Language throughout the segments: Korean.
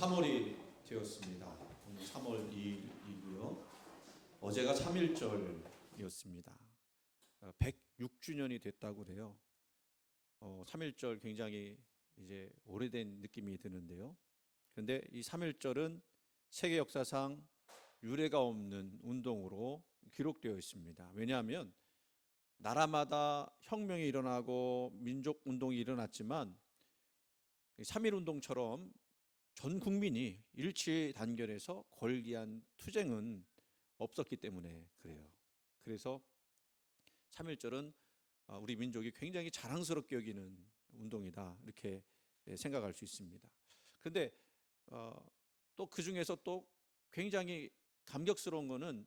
3월이 되었습니다. 오늘 3월 2일이고요. 어제가 3.1절이었습니다. 106주년이 됐다고 그래요. 3.1절 굉장히 이제 오래된 느낌이 드는데요. 그런데 이 3.1절은 세계 역사상 유례가 없는 운동으로 기록되어 있습니다. 왜냐하면 나라마다 혁명이 일어나고 민족 운동이 일어났지만 3.1 운동처럼 전 국민이 일치 단결해서 걸기한 투쟁은 없었기 때문에 그래요. 그래서 3.1절은 우리 민족이 굉장히 자랑스럽게 여기는 운동이다, 이렇게 생각할 수 있습니다. 그런데 또 그 중에서 또 굉장히 감격스러운 거는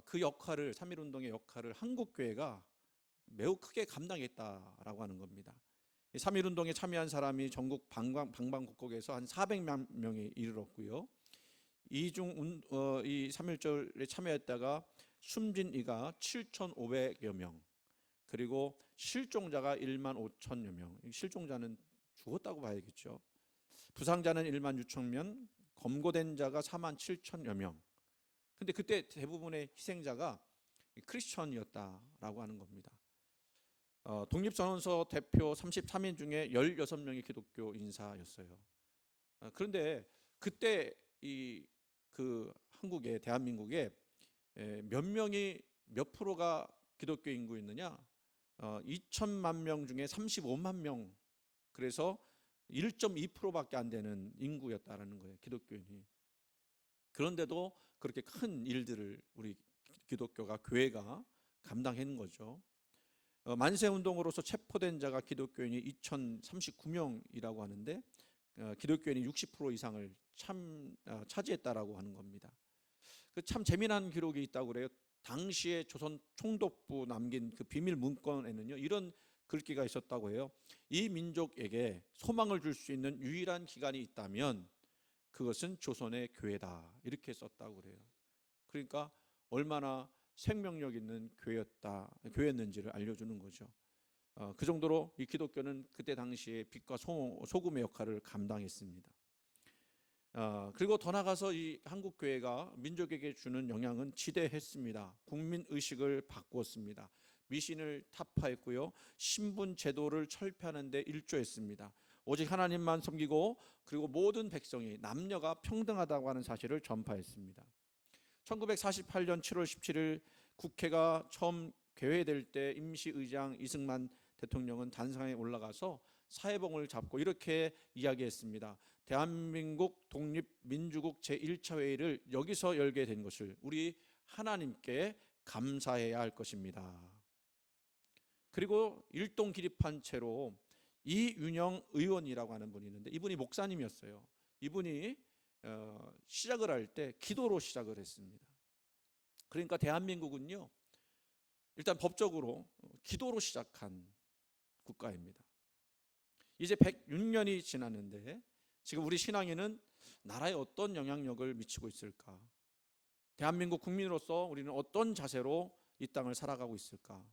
그 역할을, 3.1 운동의 역할을 한국교회가 매우 크게 감당했다라고 하는 겁니다. 3.1 운동에 참여한 사람이 전국 방방곡곡에서 한 400만 명이 이르렀고요. 이 3.1절에 참여했다가 숨진 이가 7,500여 명, 그리고 실종자가 1만 5천여 명. 실종자는 죽었다고 봐야겠죠. 부상자는 1만 6천 명, 검거된 자가 4만 7천여 명. 근데 그때 대부분의 희생자가 크리스천이었다라고 하는 겁니다. 독립선언서 대표 33인 중에 16명이 기독교 인사였어요. 그런데 그때 그 한국에, 대한민국에 몇 명이, 몇 프로가 기독교 인구였느냐? 2천만 명 중에 35만 명, 그래서 1.2%밖에 안 되는 인구였다라는 거예요, 기독교인이. 그런데도 그렇게 큰 일들을 우리 기독교가, 교회가 감당한 거죠. 만세운동으로서 체포된 자가 기독교인이 2,039명이라고 하는데 기독교인이 60% 이상을 차지했다라고 하는 겁니다. 참 재미난 기록이 있다고 그래요. 당시에 조선 총독부 남긴 그 비밀 문건에는요, 이런 글귀가 있었다고 해요. 이 민족에게 소망을 줄 수 있는 유일한 기관이 있다면 그것은 조선의 교회다, 이렇게 썼다고 그래요. 그러니까 얼마나 생명력 있는 교회였는지를 알려주는 거죠. 그 정도로 이 기독교는 그때 당시에 빛과 소금의 역할을 감당했습니다. 그리고 더 나가서 이 한국 교회가 민족에게 주는 영향은 지대했습니다. 국민 의식을 바꾸었습니다. 미신을 타파했고요, 신분 제도를 철폐하는 데 일조했습니다. 오직 하나님만 섬기고, 그리고 모든 백성이 남녀가 평등하다고 하는 사실을 전파했습니다. 1948년 7월 17일 국회가 처음 개회될 때 임시의장 이승만 대통령은 단상에 올라가서 사회봉을 잡고 이렇게 이야기했습니다. 대한민국 독립민주국 제1차 회의를 여기서 열게 된 것을 우리 하나님께 감사해야 할 것입니다. 그리고 일동 기립한 채로 이윤영 의원이라고 하는 분이 있는데, 이분이 목사님이었어요. 이분이 시작을 할 때 기도로 시작을 했습니다. 그러니까 대한민국은요, 일단 법적으로 기도로 시작한 국가입니다. 이제 106년이 지났는데 지금 우리 신앙인은 나라에 어떤 영향력을 미치고 있을까? 대한민국 국민으로서 우리는 어떤 자세로 이 땅을 살아가고 있을까?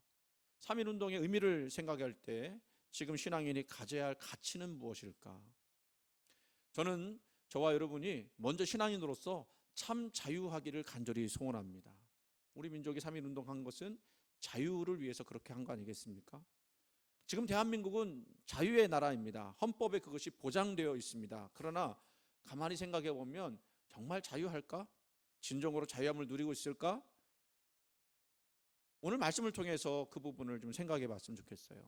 3.1 운동의 의미를 생각할 때 지금 신앙인이 가져야 할 가치는 무엇일까? 저는 저와 여러분이 먼저 신앙인으로서 참 자유하기를 간절히 소원합니다. 우리 민족이 3.1 운동한 것은 자유를 위해서 그렇게 한 거 아니겠습니까? 지금 대한민국은 자유의 나라입니다. 헌법에 그것이 보장되어 있습니다. 그러나 가만히 생각해 보면 정말 자유할까? 진정으로 자유함을 누리고 있을까? 오늘 말씀을 통해서 그 부분을 좀 생각해 봤으면 좋겠어요.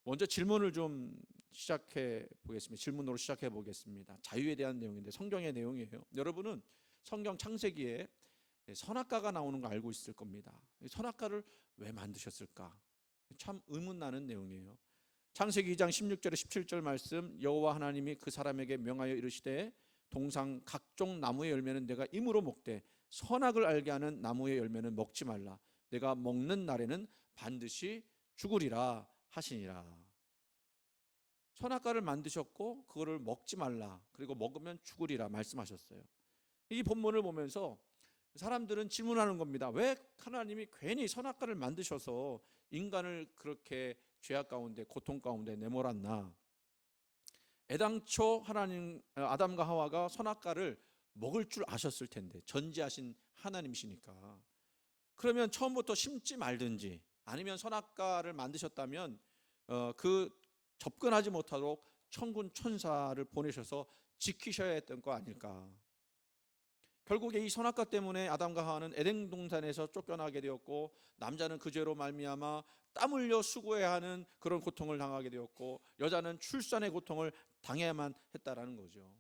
먼저 질문을 좀 시작해 보겠습니다. 질문으로 시작해 보겠습니다. 자유에 대한 내용인데 성경의 내용이에요. 여러분은 성경 창세기에 선악과가 나오는 거 알고 있을 겁니다. 선악과를 왜 만드셨을까? 참 의문나는 내용이에요. 창세기 2장 16절에 17절 말씀, 여호와 하나님이 그 사람에게 명하여 이르시되 동상 각종 나무의 열매는 내가 임으로 먹되 선악을 알게 하는 나무의 열매는 먹지 말라. 내가 먹는 날에는 반드시 죽으리라 하시니라. 선악과를 만드셨고 그거를 먹지 말라, 그리고 먹으면 죽으리라 말씀하셨어요. 이 본문을 보면서 사람들은 질문하는 겁니다. 왜 하나님이 괜히 선악과를 만드셔서 인간을 그렇게 죄악 가운데, 고통 가운데 내몰았나? 애당초 하나님 아담과 하와가 선악과를 먹을 줄 아셨을 텐데, 전지하신 하나님이시니까. 그러면 처음부터 심지 말든지, 아니면 선악과를 만드셨다면 그 접근하지 못하도록 천군 천사를 보내셔서 지키셔야 했던 거 아닐까. 결국에 이 선악과 때문에 아담과 하와는 에덴 동산에서 쫓겨나게 되었고, 남자는 그 죄로 말미암아 땀 흘려 수고해야 하는 그런 고통을 당하게 되었고, 여자는 출산의 고통을 당해야만 했다라는 거죠.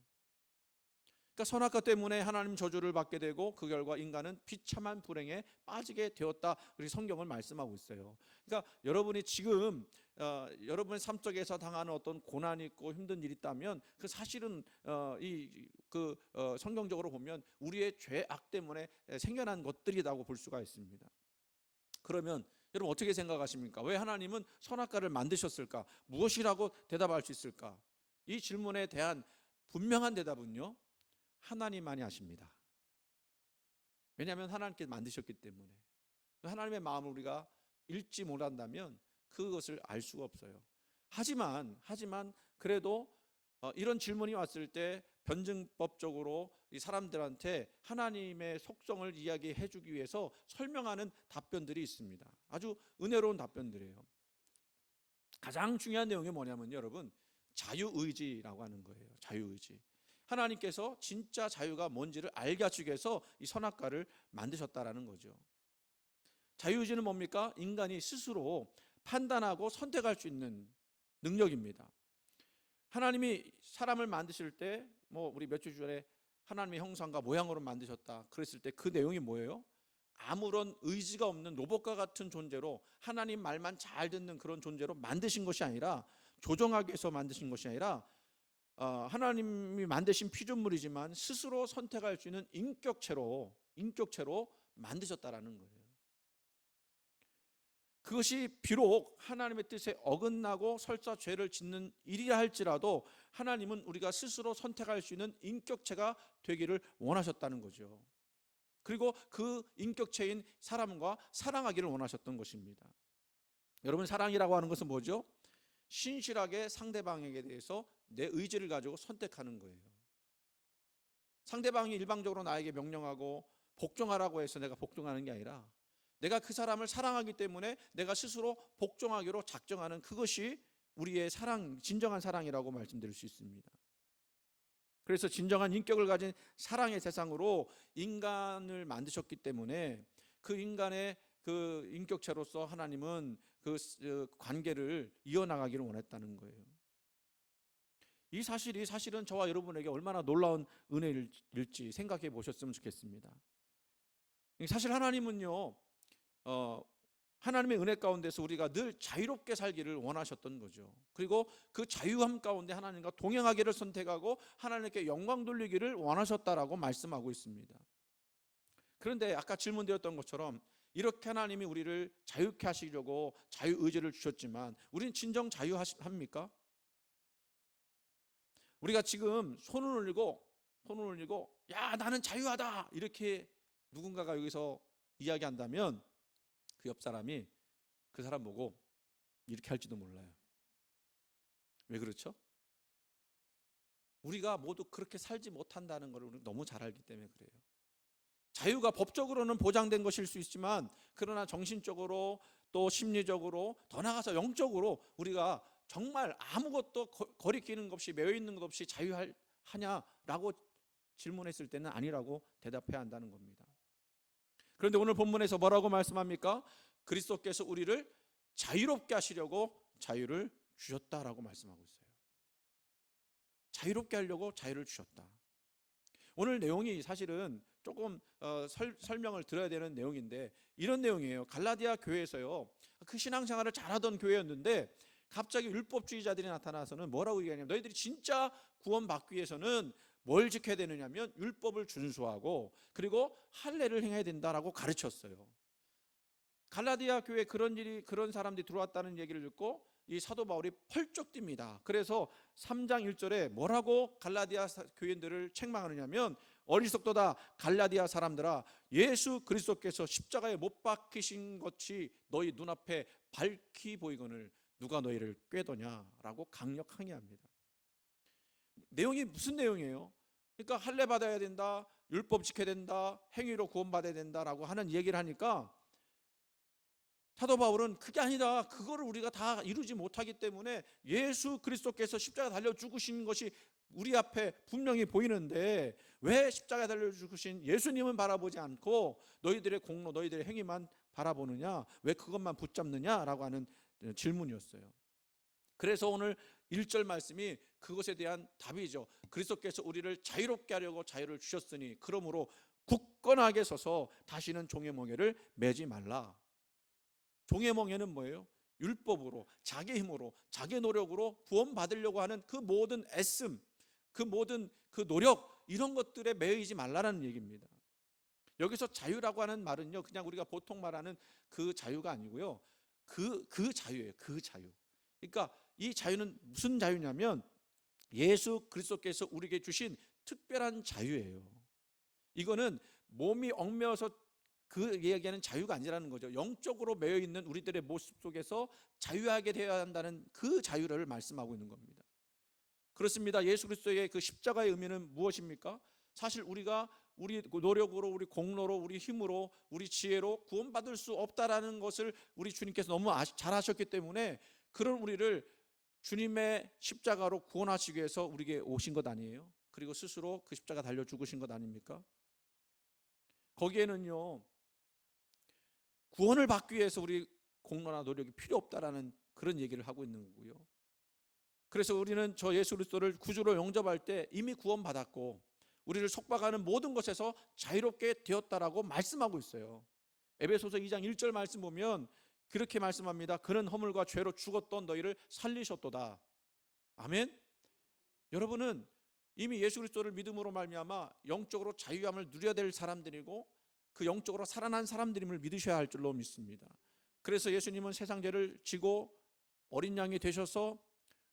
그러니까 선악과 때문에 하나님 저주를 받게 되고, 그 결과 인간은 비참한 불행에 빠지게 되었다, 그렇게 성경을 말씀하고 있어요. 그러니까 여러분이 지금 여러분의 삶 속에서 당하는 어떤 고난이 있고 힘든 일이 있다면, 그 사실은 성경적으로 보면 우리의 죄악 때문에 생겨난 것들이라고 볼 수가 있습니다. 그러면 여러분 어떻게 생각하십니까? 왜 하나님은 선악과를 만드셨을까? 무엇이라고 대답할 수 있을까? 이 질문에 대한 분명한 대답은요, 하나님만이 아십니다. 왜냐하면 하나님께 만드셨기 때문에. 하나님의 마음을 우리가 읽지 못한다면 그것을 알 수가 없어요. 하지만 그래도 이런 질문이 왔을 때 변증법적으로 이 사람들한테 하나님의 속성을 이야기해 주기 위해서 설명하는 답변들이 있습니다. 아주 은혜로운 답변들이에요. 가장 중요한 내용이 뭐냐면요, 여러분, 자유의지라고 하는 거예요. 자유의지. 하나님께서 진짜 자유가 뭔지를 알게 하시기 위해서 이 선악과를 만드셨다라는 거죠. 자유의지는 뭡니까? 인간이 스스로 판단하고 선택할 수 있는 능력입니다. 하나님이 사람을 만드실 때, 우리 몇 주 전에 하나님의 형상과 모양으로 만드셨다 그랬을 때 그 내용이 뭐예요? 아무런 의지가 없는 로봇과 같은 존재로, 하나님 말만 잘 듣는 그런 존재로 만드신 것이 아니라, 조종하기 위해서 만드신 것이 아니라, 하나님이 만드신 피조물이지만 스스로 선택할 수 있는 인격체로 만드셨다라는 거예요. 그것이 비록 하나님의 뜻에 어긋나고 설사 죄를 짓는 일이라 할지라도, 하나님은 우리가 스스로 선택할 수 있는 인격체가 되기를 원하셨다는 거죠. 그리고 그 인격체인 사람과 사랑하기를 원하셨던 것입니다. 여러분, 사랑이라고 하는 것은 뭐죠? 신실하게 상대방에게 대해서 내 의지를 가지고 선택하는 거예요. 상대방이 일방적으로 나에게 명령하고 복종하라고 해서 내가 복종하는 게 아니라, 내가 그 사람을 사랑하기 때문에 내가 스스로 복종하기로 작정하는, 그것이 우리의 사랑, 진정한 사랑이라고 말씀드릴 수 있습니다. 그래서 진정한 인격을 가진 사랑의 세상으로 인간을 만드셨기 때문에, 그 인간의 그 인격체로서 하나님은 그 관계를 이어나가기를 원했다는 거예요. 이 사실이 사실은 저와 여러분에게 얼마나 놀라운 은혜일지 생각해 보셨으면 좋겠습니다. 사실 하나님은요, 하나님의 은혜 가운데서 우리가 늘 자유롭게 살기를 원하셨던 거죠. 그리고 그 자유함 가운데 하나님과 동행하기를 선택하고 하나님께 영광 돌리기를 원하셨다라고 말씀하고 있습니다. 그런데 아까 질문드렸던 것처럼, 이렇게 하나님이 우리를 자유케 하시려고 자유의지를 주셨지만, 우리는 진정 자유합니까? 우리가 지금 손을 올리고 야, 나는 자유하다, 이렇게 누군가가 여기서 이야기한다면, 그 옆 사람이 그 사람 보고 이렇게 할지도 몰라요. 왜 그렇죠? 우리가 모두 그렇게 살지 못한다는 것을 우리는 너무 잘 알기 때문에 그래요. 자유가 법적으로는 보장된 것일 수 있지만, 그러나 정신적으로, 또 심리적으로, 더 나아가서 영적으로 우리가 정말 아무것도 거리끼는 것 없이, 매여있는 것 없이 자유하냐라고 질문했을 때는 아니라고 대답해야 한다는 겁니다. 그런데 오늘 본문에서 뭐라고 말씀합니까? 그리스도께서 우리를 자유롭게 하시려고 자유를 주셨다라고 말씀하고 있어요. 자유롭게 하려고 자유를 주셨다. 오늘 내용이 사실은 조금 설명을 드려야 되는 내용인데, 이런 내용이에요. 갈라디아 교회에서요, 그 신앙생활을 잘하던 교회였는데 갑자기 율법주의자들이 나타나서는 뭐라고 얘기하냐면, 너희들이 진짜 구원받기 위해서는 뭘 지켜야 되느냐면 율법을 준수하고 그리고 할례를 행해야 된다라고 가르쳤어요. 갈라디아 교회에 그런 사람들이 들어왔다는 얘기를 듣고 이 사도 바울이 펄쩍 뜁니다. 그래서 3장 1절에 뭐라고 갈라디아 교인들을 책망하느냐면, 어리석도다 갈라디아 사람들아, 예수 그리스도께서 십자가에 못 박히신 것이 너희 눈앞에 밝히 보이거늘 누가 너희를 꾀더냐라고 강력 항의합니다. 내용이 무슨 내용이에요? 그러니까 할례 받아야 된다, 율법 지켜야 된다, 행위로 구원받아야 된다라고 하는 얘기를 하니까 사도 바울은 그게 아니라 그거를 우리가 다 이루지 못하기 때문에 예수 그리스도께서 십자가 달려 죽으신 것이 우리 앞에 분명히 보이는데 왜 십자가 달려 죽으신 예수님은 바라보지 않고 너희들의 공로, 너희들의 행위만 바라보느냐, 왜 그것만 붙잡느냐라고 하는 질문이었어요. 그래서 오늘 1절 말씀이 그것에 대한 답이죠. 그리스도께서 우리를 자유롭게 하려고 자유를 주셨으니 그러므로 굳건하게 서서 다시는 종의 멍에를 매지 말라. 종의 멍에는 뭐예요? 율법으로, 자기 힘으로, 자기 노력으로 구원받으려고 하는 그 모든 애씀, 그 모든 그 노력, 이런 것들에 매이지 말라는 얘기입니다. 여기서 자유라고 하는 말은요, 그냥 우리가 보통 말하는 그 자유가 아니고요, 그 자유예요. 그 자유. 그러니까 이 자유는 무슨 자유냐면 예수 그리스도께서 우리에게 주신 특별한 자유예요. 이거는 몸이 얽매여서 그 얘기하는 자유가 아니라는 거죠. 영적으로 매여 있는 우리들의 모습 속에서 자유하게 되어야 한다는 그 자유를 말씀하고 있는 겁니다. 그렇습니다. 예수 그리스도의 그 십자가의 의미는 무엇입니까? 사실 우리가 우리 노력으로, 우리 공로로, 우리 힘으로, 우리 지혜로 구원받을 수 없다라는 것을 우리 주님께서 너무 잘 아셨기 때문에 그런 우리를 주님의 십자가로 구원하시기 위해서 우리에게 오신 것 아니에요? 그리고 스스로 그 십자가 달려 죽으신 것 아닙니까? 거기에는요, 구원을 받기 위해서 우리 공로나 노력이 필요 없다라는 그런 얘기를 하고 있는 거고요. 그래서 우리는 저 예수 그리스도를 구주로 영접할 때 이미 구원받았고 우리를 속박하는 모든 것에서 자유롭게 되었다라고 말씀하고 있어요. 에베소서 2장 1절 말씀 보면 그렇게 말씀합니다. 그는 허물과 죄로 죽었던 너희를 살리셨도다. 아멘. 여러분은 이미 예수 그리스도를 믿음으로 말미암아 영적으로 자유함을 누려야 될 사람들이고 그 영적으로 살아난 사람들임을 믿으셔야 할 줄로 믿습니다. 그래서 예수님은 세상 죄를 지고 어린 양이 되셔서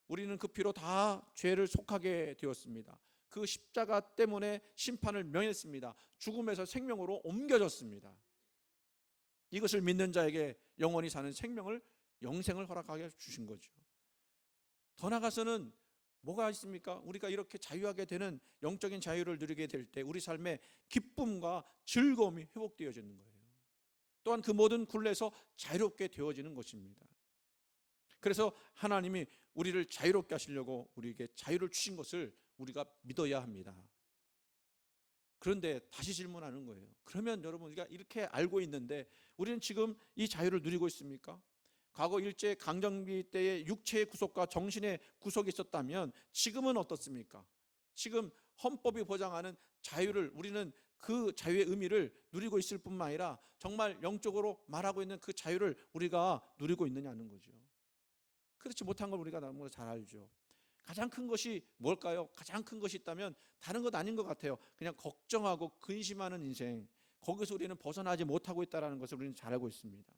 우리는 그 피로 다 죄를 속하게 되었습니다. 그 십자가 때문에 심판을 면했습니다. 죽음에서 생명으로 옮겨졌습니다. 이것을 믿는 자에게 영원히 사는 생명을, 영생을 허락하게 주신 거죠. 더 나아가서는 뭐가 있습니까? 우리가 이렇게 자유하게 되는 영적인 자유를 누리게 될 때 우리 삶에 기쁨과 즐거움이 회복되어지는 거예요. 또한 그 모든 굴레에서 자유롭게 되어지는 것입니다. 그래서 하나님이 우리를 자유롭게 하시려고 우리에게 자유를 주신 것을 우리가 믿어야 합니다. 그런데 다시 질문하는 거예요. 그러면 여러분, 우리가 이렇게 알고 있는데 우리는 지금 이 자유를 누리고 있습니까? 과거 일제 강점기 때의 육체의 구속과 정신의 구속이 있었다면 지금은 어떻습니까? 지금 헌법이 보장하는 자유를, 우리는 그 자유의 의미를 누리고 있을 뿐만 아니라 정말 영적으로 말하고 있는 그 자유를 우리가 누리고 있느냐는 거죠. 그렇지 못한 걸 우리가 너무 잘 알죠. 가장 큰 것이 뭘까요? 가장 큰 것이 있다면 다른 것 아닌 것 같아요. 그냥 걱정하고 근심하는 인생, 거기서 우리는 벗어나지 못하고 있다는 것을 우리는 잘 알고 있습니다.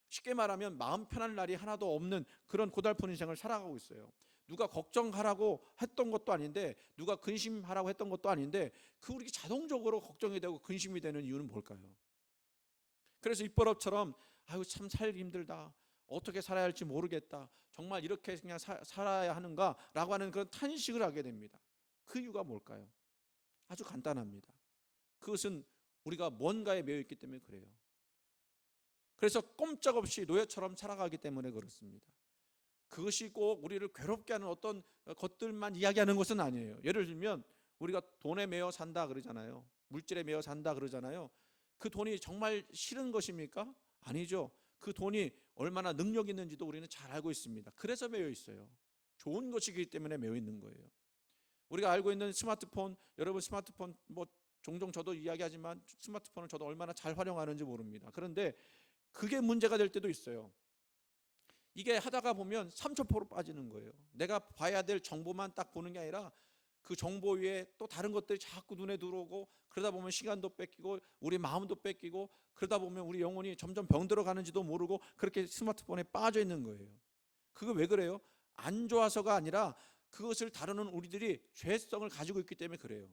쉽게 말하면 마음 편할 날이 하나도 없는 그런 고달픈 인생을 살아가고 있어요. 누가 걱정하라고 했던 것도 아닌데, 누가 근심하라고 했던 것도 아닌데, 그 우리 자동적으로 걱정이 되고 근심이 되는 이유는 뭘까요? 그래서 입버릇처럼 아유 참 살기 힘들다, 어떻게 살아야 할지 모르겠다, 정말 이렇게 그냥 살아야 하는가라고 하는 그런 탄식을 하게 됩니다. 그 이유가 뭘까요? 아주 간단합니다. 그것은 우리가 뭔가에 매여 있기 때문에 그래요. 그래서 꼼짝없이 노예처럼 살아가기 때문에 그렇습니다. 그것이 꼭 우리를 괴롭게 하는 어떤 것들만 이야기하는 것은 아니에요. 예를 들면 우리가 돈에 매여 산다 그러잖아요. 물질에 매여 산다 그러잖아요. 그 돈이 정말 싫은 것입니까? 아니죠. 그 돈이 얼마나 능력 있는지도 우리는 잘 알고 있습니다. 그래서 매여 있어요. 좋은 것이기 때문에 매여 있는 거예요. 우리가 알고 있는 스마트폰, 여러분 스마트폰 뭐 종종 저도 이야기하지만 스마트폰을 저도 얼마나 잘 활용하는지 모릅니다. 그런데 그게 문제가 될 때도 있어요. 이게 하다가 보면 삼천포로 빠지는 거예요. 내가 봐야 될 정보만 딱 보는 게 아니라 그 정보 위에 또 다른 것들이 자꾸 눈에 들어오고, 그러다 보면 시간도 뺏기고 우리 마음도 뺏기고, 그러다 보면 우리 영혼이 점점 병들어 가는지도 모르고 그렇게 스마트폰에 빠져 있는 거예요. 그거 왜 그래요? 안 좋아서가 아니라 그것을 다루는 우리들이 죄성을 가지고 있기 때문에 그래요.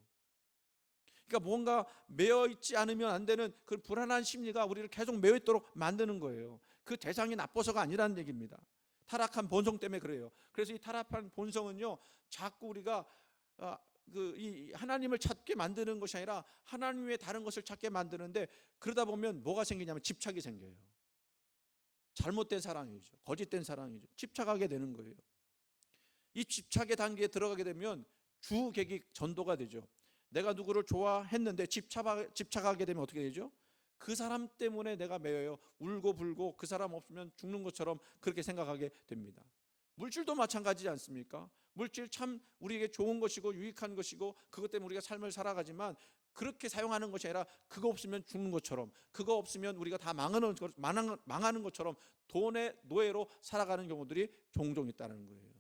그러니까 뭔가 매여 있지 않으면 안 되는 그 불안한 심리가 우리를 계속 매여 있도록 만드는 거예요. 그 대상이 나빠서가 아니라는 얘기입니다. 타락한 본성 때문에 그래요. 그래서 이 타락한 본성은요, 자꾸 우리가 이 하나님을 찾게 만드는 것이 아니라 하나님 외에 다른 것을 찾게 만드는데, 그러다 보면 뭐가 생기냐면 집착이 생겨요. 잘못된 사랑이죠. 거짓된 사랑이죠. 집착하게 되는 거예요. 이 집착의 단계에 들어가게 되면 주객이 전도가 되죠. 내가 누구를 좋아했는데 집착하게 되면 어떻게 되죠? 그 사람 때문에 내가 매여요. 울고 불고 그 사람 없으면 죽는 것처럼 그렇게 생각하게 됩니다. 물질도 마찬가지지 않습니까? 물질 참 우리에게 좋은 것이고 유익한 것이고 그것 때문에 우리가 삶을 살아가지만, 그렇게 사용하는 것이 아니라 그거 없으면 죽는 것처럼, 그거 없으면 우리가 다 망하는 것처럼 돈의 노예로 살아가는 경우들이 종종 있다는 거예요.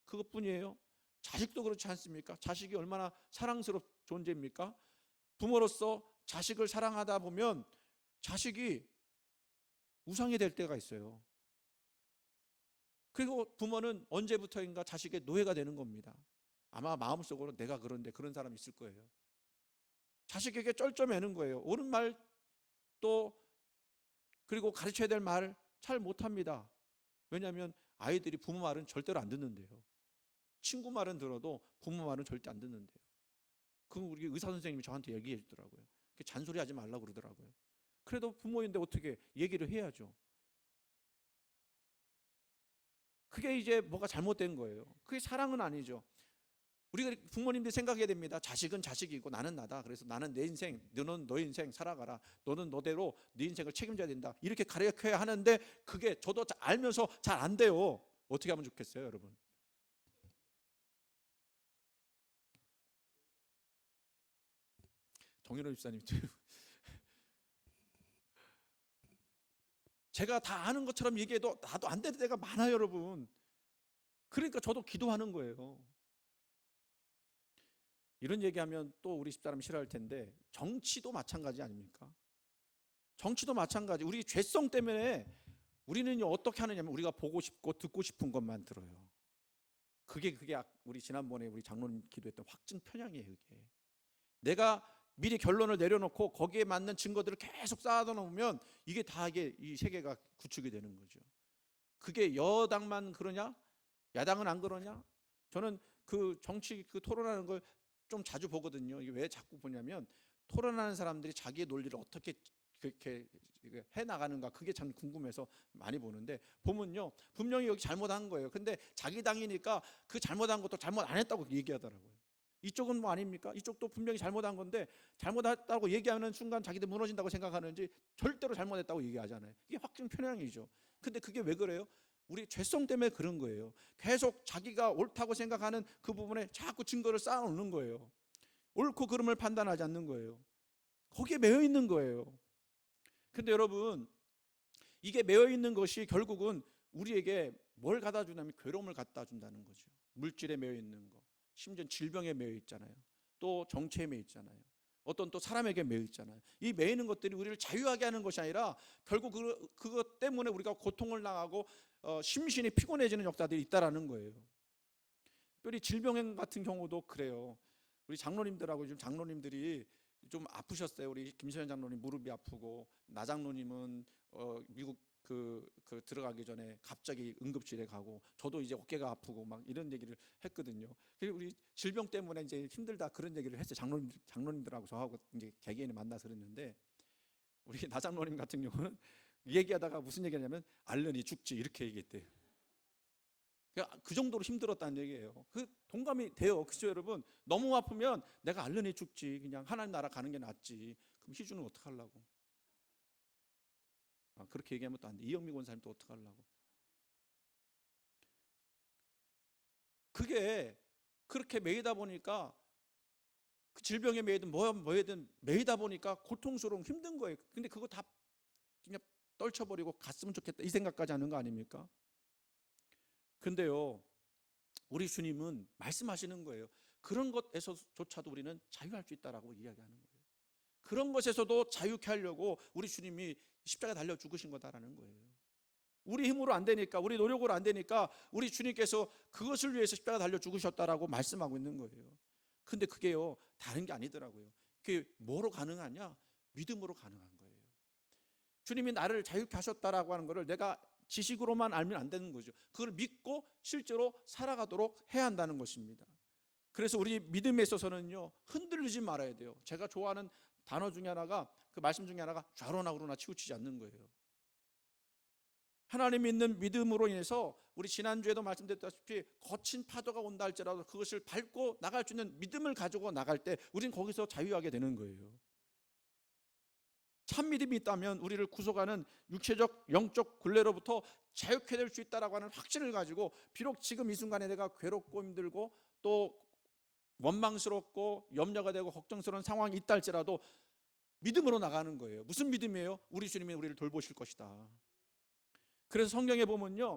그것뿐이에요? 자식도 그렇지 않습니까? 자식이 얼마나 사랑스러운 존재입니까? 부모로서 자식을 사랑하다 보면 자식이 우상이 될 때가 있어요. 그리고 부모는 언제부터인가 자식의 노예가 되는 겁니다. 아마 마음속으로 내가 그런데 그런 사람이 있을 거예요. 자식에게 쩔쩔매는 거예요. 옳은 말 또 그리고 가르쳐야 될 말 잘 못합니다. 왜냐하면 아이들이 부모 말은 절대로 안 듣는데요. 친구 말은 들어도 부모 말은 절대 안 듣는데요. 그건 우리 의사 선생님이 저한테 얘기해 주더라고요. 잔소리하지 말라고 그러더라고요. 그래도 부모인데 어떻게 얘기를 해야죠. 그게 이제 뭐가 잘못된 거예요. 그게 사랑은 아니죠. 우리가 부모님들이 생각해야 됩니다. 자식은 자식이고 나는 나다. 그래서 나는 내 인생, 너는 너 인생 살아가라. 너는 너대로 네 인생을 책임져야 된다. 이렇게 가르쳐야 하는데, 그게 저도 알면서 잘 안 돼요. 어떻게 하면 좋겠어요, 여러분? 정윤호 집사님, 제가 다 아는 것처럼 얘기해도 나도 안 되는 데가 많아요, 여러분. 그러니까 저도 기도하는 거예요. 이런 얘기하면 또 우리 집사람 싫어할 텐데, 정치도 마찬가지 아닙니까? 정치도 마찬가지. 우리 죄성 때문에 우리는 어떻게 하느냐면 우리가 보고 싶고 듣고 싶은 것만 들어요. 그게 우리 지난번에 우리 장로님 기도했던 확증 편향이에요. 그게 내가 미리 결론을 내려놓고 거기에 맞는 증거들을 계속 쌓아다 놓으면 이게 다 이 세계가 구축이 되는 거죠. 그게 여당만 그러냐? 야당은 안 그러냐? 저는 그 정치 토론하는 걸 좀 자주 보거든요. 이게 왜 자꾸 보냐면, 토론하는 사람들이 자기의 논리를 어떻게 그렇게 해 나가는가, 그게 참 궁금해서 많이 보는데, 보면요 분명히 여기 잘못한 거예요. 근데 자기 당이니까 그 잘못한 것도 잘못 안 했다고 얘기하더라고요. 이쪽은 뭐 아닙니까? 이쪽도 분명히 잘못한 건데 잘못했다고 얘기하는 순간 자기들 무너진다고 생각하는지 절대로 잘못했다고 얘기하잖아요. 이게 확증 편향이죠. 근데 그게 왜 그래요? 우리 죄성 때문에 그런 거예요. 계속 자기가 옳다고 생각하는 그 부분에 자꾸 증거를 쌓아놓는 거예요. 옳고 그름을 판단하지 않는 거예요. 거기에 매여 있는 거예요. 근데 여러분, 이게 매여 있는 것이 결국은 우리에게 뭘 갖다 주냐면 괴로움을 갖다 준다는 거죠. 물질에 매여 있는 거, 심지어 질병에 매여 있잖아요. 또 정체에 매여 있잖아요. 어떤 또 사람에게 매여 있잖아요. 이 매이는 것들이 우리를 자유하게 하는 것이 아니라 결국 그것 때문에 우리가 고통을 당하고 심신이 피곤해지는 역사들이 있다라는 거예요. 특별히 질병 같은 경우도 그래요. 우리 장로님들하고 요즘 장로님들이 좀 아프셨어요. 우리 김소연 장로님 무릎이 아프고, 나 장로님은 미국 그 들어가기 전에 갑자기 응급실에 가고, 저도 이제 어깨가 아프고 막 이런 얘기를 했거든요. 그리고 우리 질병 때문에 이제 힘들다 그런 얘기를 했어요. 장로님들하고 저하고 이제 개개인을 만나서 그랬는데, 우리 나 장로님 같은 경우는 얘기하다가 무슨 얘기하냐면 알르니 죽지 이렇게 얘기했대요. 그 정도로 힘들었다는 얘기예요. 그 동감이 돼요. 그죠, 여러분? 너무 아프면 내가 알르니 죽지, 그냥 하나님 나라 가는 게 낫지. 그럼 희주는 어떡하려고? 그렇게 얘기하면 또 안 돼. 이영미 권사님 또 어떡하려고? 그게 그렇게 매이다 보니까, 그 질병에 매이든 뭐든 매이다 보니까 고통스러운 힘든 거예요. 근데 그거 다 그냥 떨쳐버리고 갔으면 좋겠다 이 생각까지 하는 거 아닙니까? 근데요, 우리 주님은 말씀하시는 거예요. 그런 것에서조차도 우리는 자유할 수 있다라고 이야기하는 거예요. 그런 것에서도 자유케 하려고 우리 주님이 십자가 달려 죽으신 거다라는 거예요. 우리 힘으로 안 되니까, 우리 노력으로 안 되니까 우리 주님께서 그것을 위해서 십자가 달려 죽으셨다라고 말씀하고 있는 거예요. 근데 그게요 다른 게 아니더라고요. 그게 뭐로 가능하냐? 믿음으로 가능한 거예요. 주님이 나를 자유케 하셨다라고 하는 것을 내가 지식으로만 알면 안 되는 거죠. 그걸 믿고 실제로 살아가도록 해야 한다는 것입니다. 그래서 우리 믿음에 있어서는요, 흔들리지 말아야 돼요. 제가 좋아하는 단어 중에 하나가, 그 말씀 중에 하나가 좌로나 우로나 치우치지 않는 거예요. 하나님 믿는 믿음으로 인해서 우리 지난주에도 말씀드렸다시피 거친 파도가 온다 할지라도 그것을 밟고 나갈 수 있는 믿음을 가지고 나갈 때 우리는 거기서 자유하게 되는 거예요. 참 믿음이 있다면 우리를 구속하는 육체적 영적 굴레로부터 자유케 될 수 있다라고 하는 확신을 가지고, 비록 지금 이 순간에 내가 괴롭고 힘들고 또 원망스럽고 염려가 되고 걱정스러운 상황이 있다 할지라도 믿음으로 나가는 거예요. 무슨 믿음이에요? 우리 주님이 우리를 돌보실 것이다. 그래서 성경에 보면요,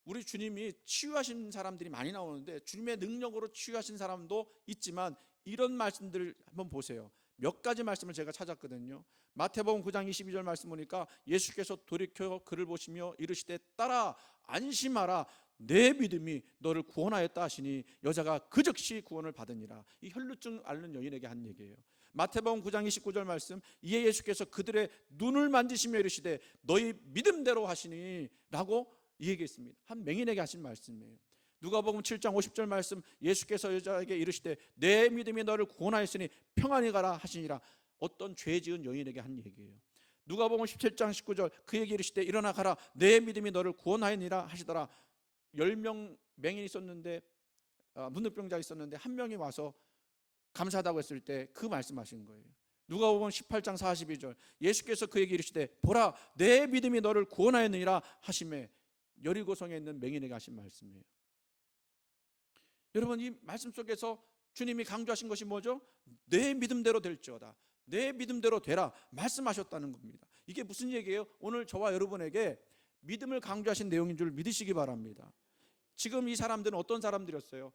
우리 주님이 치유하신 사람들이 많이 나오는데 주님의 능력으로 치유하신 사람도 있지만 이런 말씀들 한번 보세요. 몇 가지 말씀을 제가 찾았거든요. 마태복음 9장 22절 말씀 보니까 예수께서 돌이켜 그를 보시며 이르시되 딸아 안심하라 내 믿음이 너를 구원하였다 하시니 여자가 그 즉시 구원을 받으니라. 이 혈루증 앓는 여인에게 한 얘기예요. 마태복음 9장 29절 말씀, 이에 예수께서 그들의 눈을 만지시며 이르시되 너희 믿음대로 하시니 라고 얘기했습니다. 한 맹인에게 하신 말씀이에요. 누가복음 7장 50절 말씀, 예수께서 여자에게 이르시되 내 믿음이 너를 구원하였으니 평안히 가라 하시니라. 어떤 죄 지은 여인에게 한 얘기예요. 누가복음 17장 19절, 그에게 이르시되 일어나 가라 내 믿음이 너를 구원하였니라 하시더라. 10명 맹인이 있었는데, 문득병자가 있었는데 한 명이 와서 감사하다고 했을 때 그 말씀하신 거예요. 누가복음 18장 42절, 예수께서 그에게 이르시되 보라 내 믿음이 너를 구원하였느니라 하시매 여리고성에 있는 맹인에게 하신 말씀이에요. 여러분, 이 말씀 속에서 주님이 강조하신 것이 뭐죠? 내 믿음대로 될지어다, 내 믿음대로 되라 말씀하셨다는 겁니다. 이게 무슨 얘기예요? 오늘 저와 여러분에게 믿음을 강조하신 내용인 줄 믿으시기 바랍니다. 지금 이 사람들은 어떤 사람들이었어요?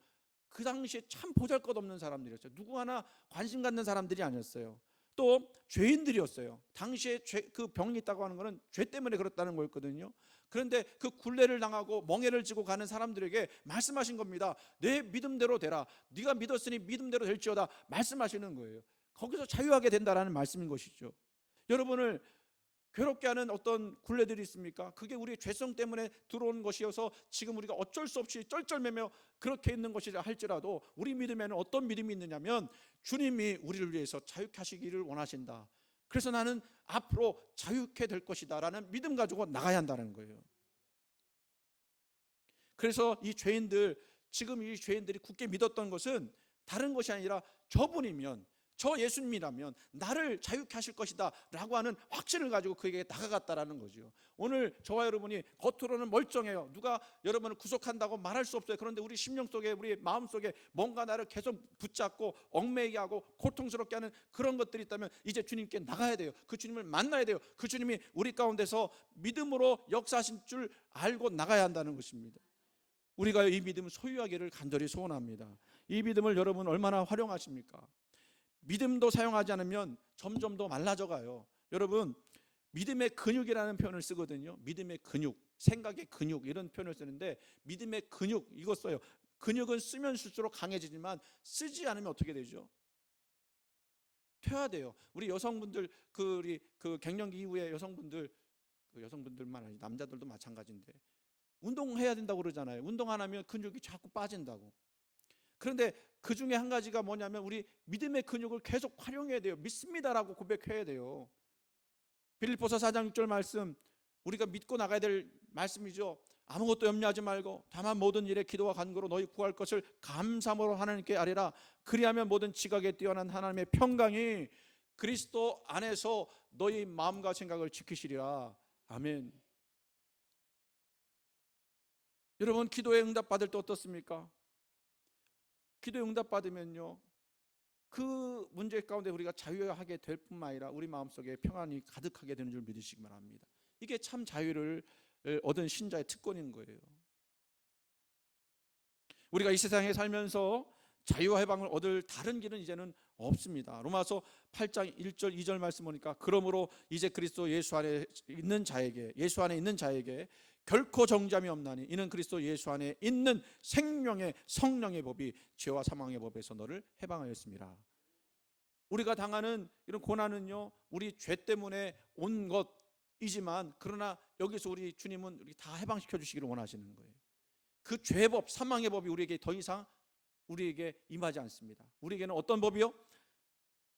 그 당시에 참 보잘것없는 사람들이었어요. 누구 하나 관심 갖는 사람들이 아니었어요. 또 죄인들이었어요. 당시에 그 병이 있다고 하는 것은 죄 때문에 그렇다는 거였거든요. 그런데 그 굴레를 당하고 멍에를 지고 가는 사람들에게 말씀하신 겁니다. 내 믿음대로 되라, 네가 믿었으니 믿음대로 될지어다 말씀하시는 거예요. 거기서 자유하게 된다라는 말씀인 것이죠. 여러분을 괴롭게 하는 어떤 굴레들이 있습니까? 그게 우리의 죄성 때문에 들어온 것이어서 지금 우리가 어쩔 수 없이 쩔쩔매며 그렇게 있는 것이라 할지라도 우리 믿음에는 어떤 믿음이 있느냐면 주님이 우리를 위해서 자유케 하시기를 원하신다. 그래서 나는 앞으로 자유케 될 것이다 라는 믿음 가지고 나가야 한다는 거예요. 그래서 이 죄인들, 지금 이 죄인들이 굳게 믿었던 것은 다른 것이 아니라 저분이면, 저 예수님이라면 나를 자유케 하실 것이다 라고 하는 확신을 가지고 그에게 다가갔다라는 거죠. 오늘 저와 여러분이 겉으로는 멀쩡해요. 누가 여러분을 구속한다고 말할 수 없어요. 그런데 우리 심령 속에, 우리 마음 속에 뭔가 나를 계속 붙잡고 얽매이게 하고 고통스럽게 하는 그런 것들이 있다면 이제 주님께 나가야 돼요. 그 주님을 만나야 돼요. 그 주님이 우리 가운데서 믿음으로 역사하신 줄 알고 나가야 한다는 것입니다. 우리가 이 믿음을 소유하기를 간절히 소원합니다. 이 믿음을 여러분 얼마나 활용하십니까? 믿음도 사용하지 않으면 점점 더 말라져 가요. 여러분, 믿음의 근육이라는 표현을 쓰거든요. 믿음의 근육, 생각의 근육 이런 표현을 쓰는데 믿음의 근육 이거 써요. 근육은 쓰면 쓸수록 강해지지만 쓰지 않으면 어떻게 되죠? 퇴화돼요. 우리 여성분들 우리 갱년기 이후에 여성분들만 아니고 남자들도 마찬가지인데 운동해야 된다고 그러잖아요. 운동 안 하면 근육이 자꾸 빠진다고. 그런데 그 중에 한 가지가 뭐냐면 우리 믿음의 근육을 계속 활용해야 돼요. 믿습니다라고 고백해야 돼요. 빌립보서 4장 6절 말씀, 우리가 믿고 나가야 될 말씀이죠. 아무것도 염려하지 말고 다만 모든 일에 기도와 간구로 너희 구할 것을 감사함으로 하나님께 아뢰라. 그리하면 모든 지각에 뛰어난 하나님의 평강이 그리스도 안에서 너희 마음과 생각을 지키시리라. 아멘. 여러분, 기도에 응답받을 때 어떻습니까? 기도에 응답받으면요, 그 문제 가운데 우리가 자유하게 될 뿐만 아니라 우리 마음속에 평안이 가득하게 되는 줄 믿으시기 바랍니다. 이게 참 자유를 얻은 신자의 특권인 거예요. 우리가 이 세상에 살면서 자유와 해방을 얻을 다른 길은 이제는 없습니다. 로마서 8장 1절 2절 말씀 보니까 그러므로 이제 그리스도 예수 안에 있는 자에게 결코 정죄함이 없나니 이는 그리스도 예수 안에 있는 생명의 성령의 법이 죄와 사망의 법에서 너를 해방하였습니다. 우리가 당하는 이런 고난은요, 우리 죄 때문에 온 것이지만 그러나 여기서 우리 주님은 우리 다 해방시켜 주시기를 원하시는 거예요. 그 죄법, 사망의 법이 우리에게 더 이상 우리에게 임하지 않습니다. 우리에게는 어떤 법이요?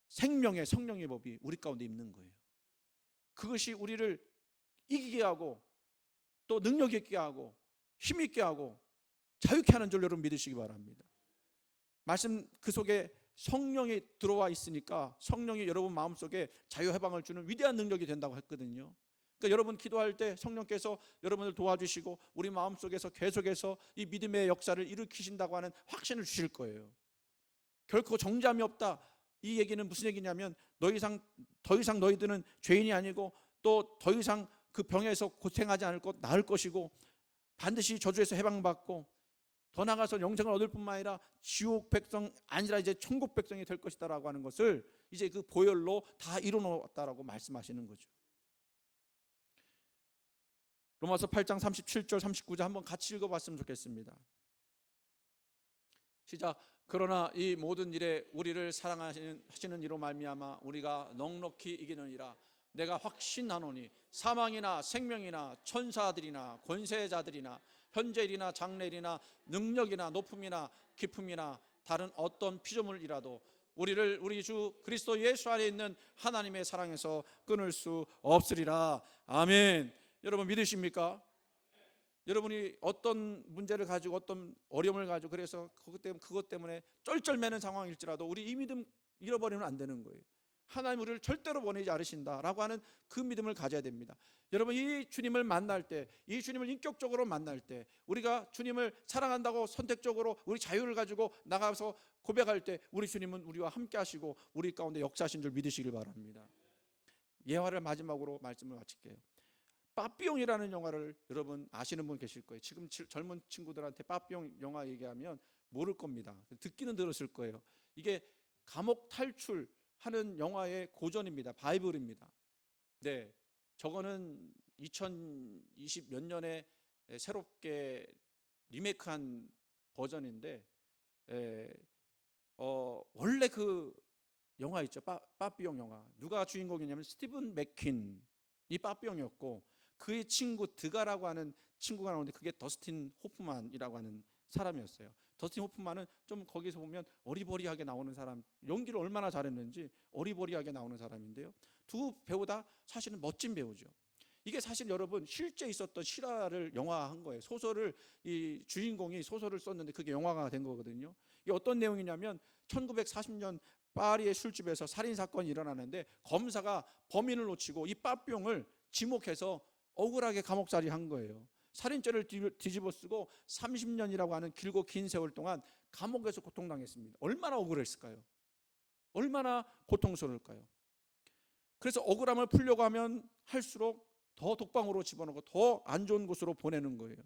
생명의 성령의 법이 우리 가운데 있는 거예요. 그것이 우리를 이기게 하고 또 능력 있게 하고 힘 있게 하고 자유케 하는 줄 여러분 믿으시기 바랍니다. 말씀 그 속에 성령이 들어와 있으니까 성령이 여러분 마음속에 자유 해방을 주는 위대한 능력이 된다고 했거든요. 그러니까 여러분 기도할 때 성령께서 여러분을 도와주시고 우리 마음속에서 계속해서 이 믿음의 역사를 일으키신다고 하는 확신을 주실 거예요. 결코 정죄함이 없다. 이 얘기는 무슨 얘기냐면 더 이상 너희들은 죄인이 아니고 또 더 이상 그 병에서 고생하지 않을 것, 나을 것이고 반드시 저주에서 해방받고 더 나아가서 영생을 얻을 뿐만 아니라 지옥 백성 아니라 이제 천국 백성이 될 것이다라고 하는 것을 이제 그 보혈로 다 이루어놨다라고 말씀하시는 거죠. 로마서 8장 37절 39절 한번 같이 읽어봤으면 좋겠습니다. 시작. 그러나 이 모든 일에 우리를 사랑하시는 이로 말미암아 우리가 넉넉히 이기느니라. 내가 확신하노니 사망이나 생명이나 천사들이나 권세자들이나 현재일이나 장래일이나 능력이나 높음이나 깊음이나 다른 어떤 피조물이라도 우리를 우리 주 그리스도 예수 안에 있는 하나님의 사랑에서 끊을 수 없으리라. 아멘. 여러분 믿으십니까? 여러분이 어떤 문제를 가지고 어떤 어려움을 가지고 그래서 그것 때문에 쩔쩔매는 상황일지라도 우리 이 믿음 잃어버리면 안 되는 거예요. 하나님 우리를 절대로 보내지 않으신다라고 하는 그 믿음을 가져야 됩니다. 여러분 이 주님을 만날 때, 이 주님을 인격적으로 만날 때, 우리가 주님을 사랑한다고 선택적으로 우리 자유를 가지고 나가서 고백할 때 우리 주님은 우리와 함께 하시고 우리 가운데 역사하신 줄 믿으시길 바랍니다. 예화를 마지막으로 말씀을 마칠게요. 빠삐용이라는 영화를 여러분 아시는 분 계실 거예요. 지금 젊은 친구들한테 빠삐용 영화 얘기하면 모를 겁니다. 듣기는 들었을 거예요. 이게 감옥 탈출하는 영화의 고전입니다. 바이블입니다. 네, 저거는 2020 몇 년에 새롭게 리메이크한 버전인데 원래 그 영화 있죠. 빠삐용 영화. 누가 주인공이냐면 스티븐 맥퀸이 빠삐용이었고 그의 친구 드가라고 하는 친구가 나오는데 그게 더스틴 호프만이라고 하는 사람이었어요. 더스틴 호프만은 좀 거기서 보면 어리버리하게 나오는 사람, 연기를 얼마나 잘했는지 어리버리하게 나오는 사람인데요. 두 배우 다 사실은 멋진 배우죠. 이게 사실 여러분 실제 있었던 실화를 영화화한 거예요. 소설을 이 주인공이 소설을 썼는데 그게 영화가 된 거거든요. 이게 어떤 내용이냐면 1940년 파리의 술집에서 살인 사건이 일어나는데 검사가 범인을 놓치고 이 빠삐용을 지목해서 억울하게 감옥살이 한 거예요. 살인죄를 뒤집어 쓰고 30년이라고 하는 길고 긴 세월 동안 감옥에서 고통당했습니다. 얼마나 억울했을까요? 얼마나 고통스러울까요? 그래서 억울함을 풀려고 하면 할수록 더 독방으로 집어넣고 더 안 좋은 곳으로 보내는 거예요.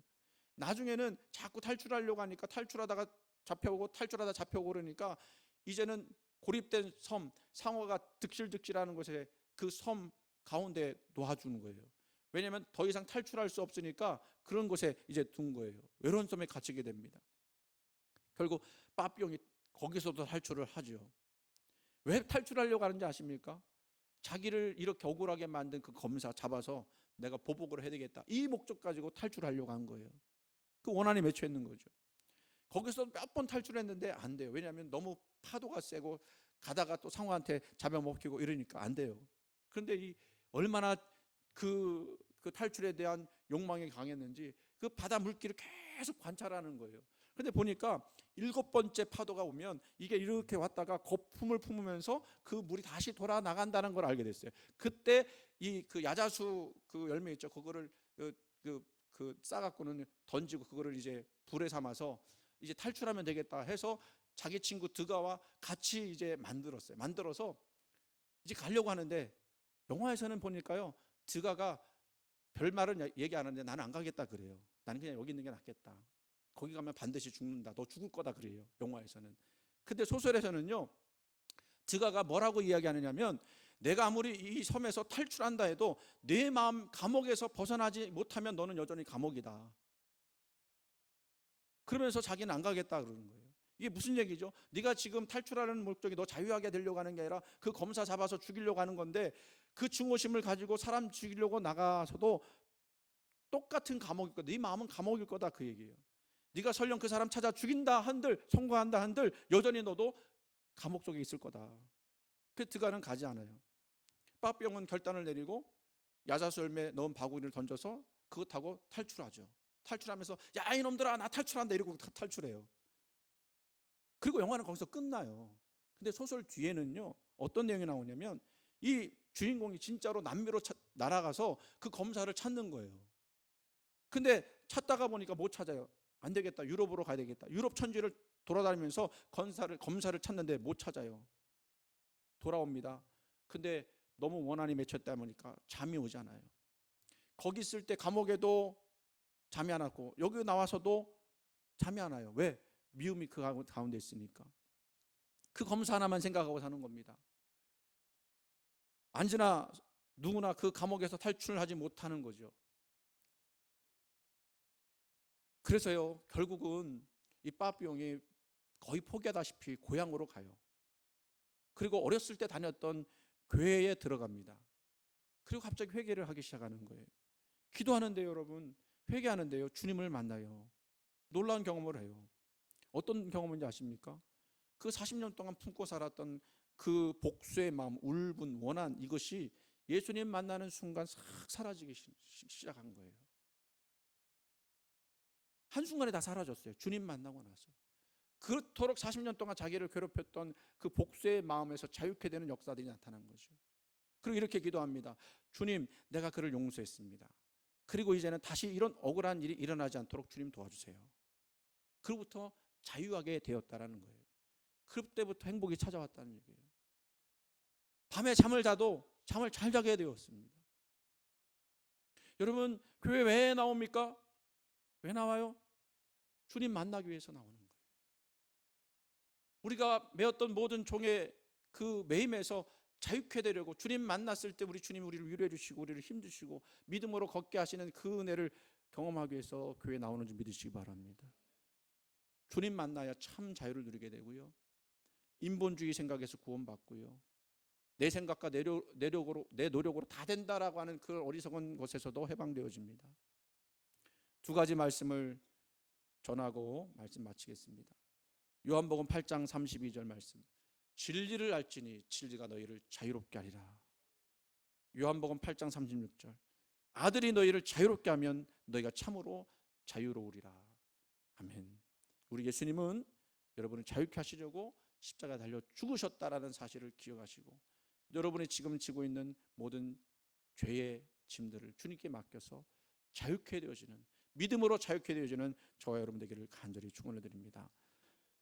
나중에는 자꾸 탈출하려고 하니까 탈출하다가 잡혀오고 탈출하다 잡혀오고 그러니까 이제는 고립된 섬, 상어가 득실득실하는 곳에 그 섬 가운데 놓아주는 거예요. 왜냐하면 더 이상 탈출할 수 없으니까 그런 곳에 이제 둔 거예요. 외로운 섬에 갇히게 됩니다. 결국 빠삐용이 거기서도 탈출을 하죠. 왜 탈출하려고 하는지 아십니까? 자기를 이렇게 억울하게 만든 그 검사 잡아서 내가 보복을 해야 되겠다, 이 목적 가지고 탈출하려고 한 거예요. 그 원한이 맺혀 있는 거죠. 거기서 몇 번 탈출했는데 안 돼요. 왜냐하면 너무 파도가 세고 가다가 또 상어한테 잡아먹히고 이러니까 안 돼요. 그런데 이 얼마나 그 탈출에 대한 욕망이 강했는지 그 바다 물길을 계속 관찰하는 거예요. 근데 보니까 7번째 파도가 오면 이게 이렇게 왔다가 거품을 품으면서 그 물이 다시 돌아 나간다는 걸 알게 됐어요. 그때 이 그 야자수 그 열매 있죠. 그거를 싸갖고는 던지고 그거를 이제 불에 삼아서 이제 탈출하면 되겠다 해서 자기 친구 드가와 같이 이제 만들어서 이제 가려고 하는데 영화에서는 보니까요, 드가가 별말은 얘기 안 하는데 나는 안 가겠다 그래요. 나는 그냥 여기 있는 게 낫겠다. 거기 가면 반드시 죽는다. 너 죽을 거다 그래요. 영화에서는. 근데 소설에서는요, 드가가 뭐라고 이야기하느냐면 내가 아무리 이 섬에서 탈출한다 해도 내 마음 감옥에서 벗어나지 못하면 너는 여전히 감옥이다. 그러면서 자기는 안 가겠다 그러는 거예요. 이게 무슨 얘기죠? 네가 지금 탈출하는 목적이 너 자유하게 되려고 하는 게 아니라 그 검사 잡아서 죽이려고 하는 건데 그 증오심을 가지고 사람 죽이려고 나가서도 똑같은 감옥일 거다. 네 마음은 감옥일 거다 그 얘기예요. 네가 설령 그 사람 찾아 죽인다 한들, 송구한다 한들 여전히 너도 감옥 속에 있을 거다. 그래서 드가는 가지 않아요. 빠삐용은 결단을 내리고 야자수 열매 넣은 바구니를 던져서 그거 타고 탈출하죠. 탈출하면서 야 이놈들아 나 탈출한다 이러고 탈출해요. 그리고 영화는 거기서 끝나요. 근데 소설 뒤에는요 어떤 내용이 나오냐면 이 주인공이 진짜로 남미로 날아가서 그 검사를 찾는 거예요. 근데 찾다가 보니까 못 찾아요. 안 되겠다, 유럽으로 가야 되겠다. 유럽 천지를 돌아다니면서 검사를 찾는데 못 찾아요. 돌아옵니다. 근데 너무 원한이 맺혔다 보니까 잠이 오잖아요. 거기 있을 때 감옥에도 잠이 안 왔고 여기 나와서도 잠이 안 와요. 왜? 미움이 그 가운데 있으니까. 그 검사 하나만 생각하고 사는 겁니다. 언제나 누구나 그 감옥에서 탈출하지 못하는 거죠. 그래서요 결국은 이 빠삐용이 거의 포기하다시피 고향으로 가요. 그리고 어렸을 때 다녔던 교회에 들어갑니다. 그리고 갑자기 회개를 하기 시작하는 거예요. 기도하는데요 여러분, 회개하는데요 주님을 만나요. 놀라운 경험을 해요. 어떤 경험인지 아십니까? 그 40년 동안 품고 살았던 그 복수의 마음, 울분, 원한, 이것이 예수님 만나는 순간 싹 사라지기 시작한 거예요. 한순간에 다 사라졌어요. 주님 만나고 나서. 그토록 40년 동안 자기를 괴롭혔던 그 복수의 마음에서 자유케 되는 역사들이 나타난 거죠. 그리고 이렇게 기도합니다. 주님, 내가 그를 용서했습니다. 그리고 이제는 다시 이런 억울한 일이 일어나지 않도록 주님 도와주세요. 그로부터 자유하게 되었다라는 거예요. 그때부터 행복이 찾아왔다는 얘기예요. 밤에 잠을 자도 잠을 잘 자게 되었습니다. 여러분, 교회 왜 나옵니까? 왜 나와요? 주님 만나기 위해서 나오는 거예요. 우리가 매었던 모든 종의 그 매임에서 자유케 되려고, 주님 만났을 때 우리 주님이 우리를 위로해 주시고 우리를 힘주시고 믿음으로 걷게 하시는 그 은혜를 경험하기 위해서 교회에 나오는 줄 믿으시기 바랍니다. 주님 만나야 참 자유를 누리게 되고요, 인본주의 생각에서 구원받고요, 내 생각과 내 노력으로 다 된다라고 하는 그 어리석은 것에서도 해방되어집니다. 두 가지 말씀을 전하고 말씀 마치겠습니다. 요한복음 8장 32절 말씀, 진리를 알지니 진리가 너희를 자유롭게 하리라. 요한복음 8장 36절, 아들이 너희를 자유롭게 하면 너희가 참으로 자유로우리라. 아멘. 우리 예수님은 여러분을 자유케 하시려고 십자가에 달려 죽으셨다라는 사실을 기억하시고, 여러분이 지금 지고 있는 모든 죄의 짐들을 주님께 맡겨서 자유케 되어지는, 믿음으로 자유케 되어지는 저와 여러분 되기를 간절히 축원을 드립니다.